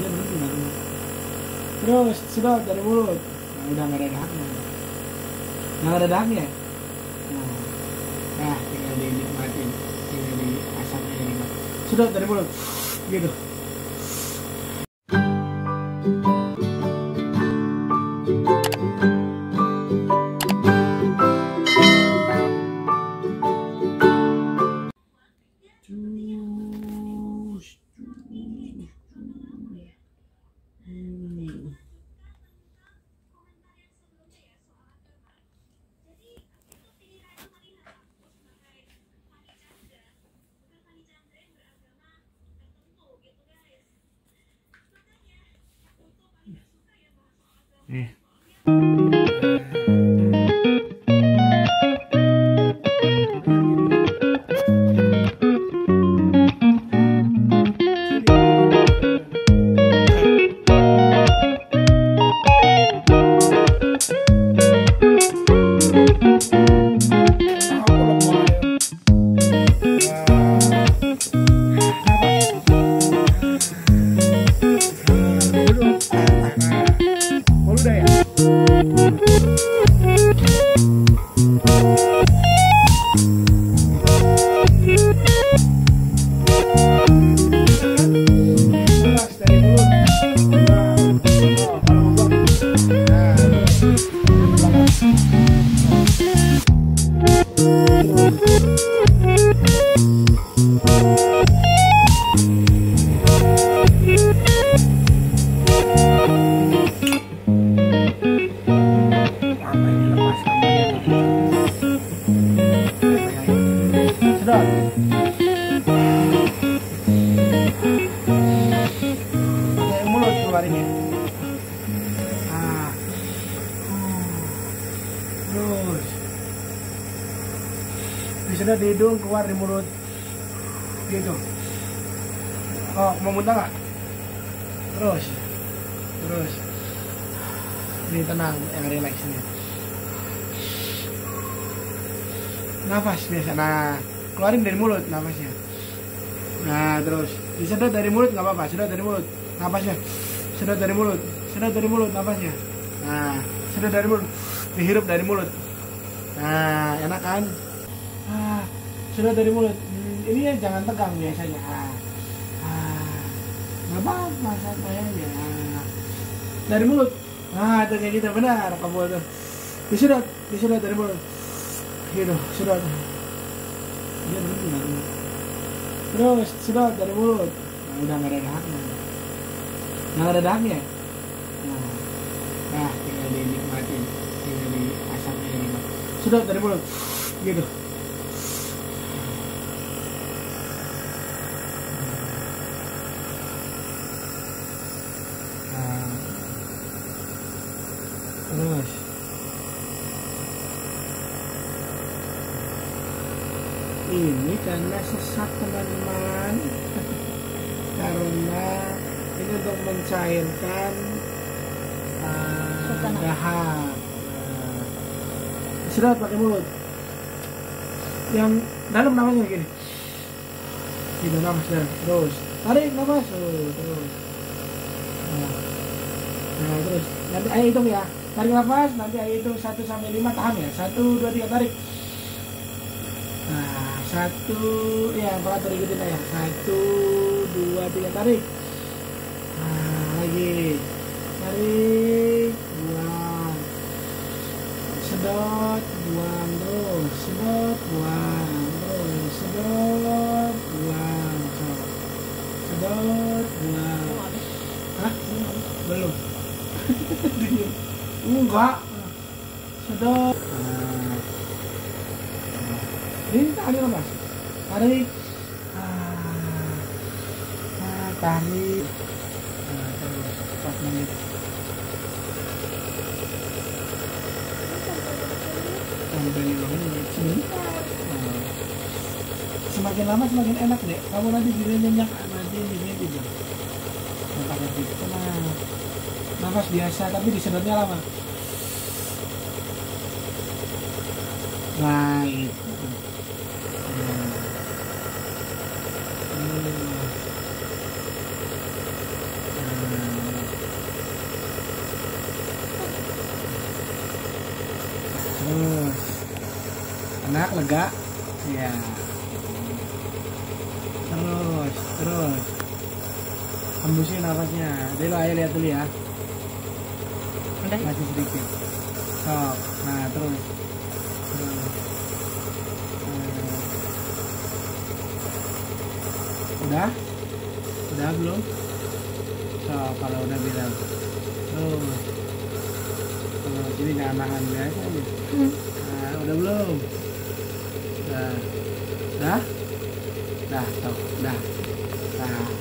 Dia berhenti nanti. Terus sedot dari mulut. Nah, udah nggak ada dahaknya. Nggak ada dahaknya. Nah, tinggal dinikmatin, tinggal diasam aja nih. Sedot dari mulut. Gitu. Nih. Terus disedot di hidung, keluar di mulut gitu. Oh, mau muntah nggak? Terus ini tenang, yang relax ini. Nafas biasa. Nah, keluarin dari mulut nafasnya. Nah, terus disedot dari mulut nggak apa-apa, sedot dari mulut nafasnya. Sedot dari mulut nafasnya. Nah, sedot dari mulut, dihirup dari mulut. Nah, enak kan? Sedot dari mulut. Ini ya jangan tegang biasanya. Nggak apa-apa, santai aja. Dari mulut. Nah, itu kayak gitu, benar kamu tuh. Disedot dari mulut. Gitu, sedot. Dia berhenti nanti. Terus sedot dari mulut. Nah, udah nggak ada dahaknya. Nggak ada dahaknya. Nah, tinggal dinikmatin, tinggal diasam aja nih. Sedot dari mulut. Gitu. Terus ini karena sesak teman-teman, karena ini untuk mencairkan dahak. Sedot pakai mulut, yang dalam namanya gini, gitu nafas dalam, terus tarik nafas, terus. Nah, terus nanti ayo hitung ya. Tarik nafas, nanti ayo hitung 1 sampai 5, tahan ya. 1, 2, 3, tarik. Nah, 1, ya operator ikutin aja. 1, 2, 3, tarik. Nah, lagi. Tarik, buang. Sedot, buang terus. Sedot, buang terus. Sedot, buang. Sedot, buang. Hah? Belum. Enggak. Sedot. Ini tarik mas. Tarik. Tarik. 4 menit. Sampai 5 menit. Semakin lama semakin enak deh. Kamu nanti jadi nyenyak, nanti ini tidur. Pakai tidur. Nafas biasa tapi disedotnya lama. Nah, itu. lega. Ya. Terus. Hembusin nafasnya. Jadi ayo lihat dulu ya. Udah. Masih sedikit. Stop. Nah, terus. Udah? Udah belum? Stop, kalau udah bilang. Terus. Jadi jangan nahan biasa aja. Nah, udah belum? Udah. Stop. Udah. Nah.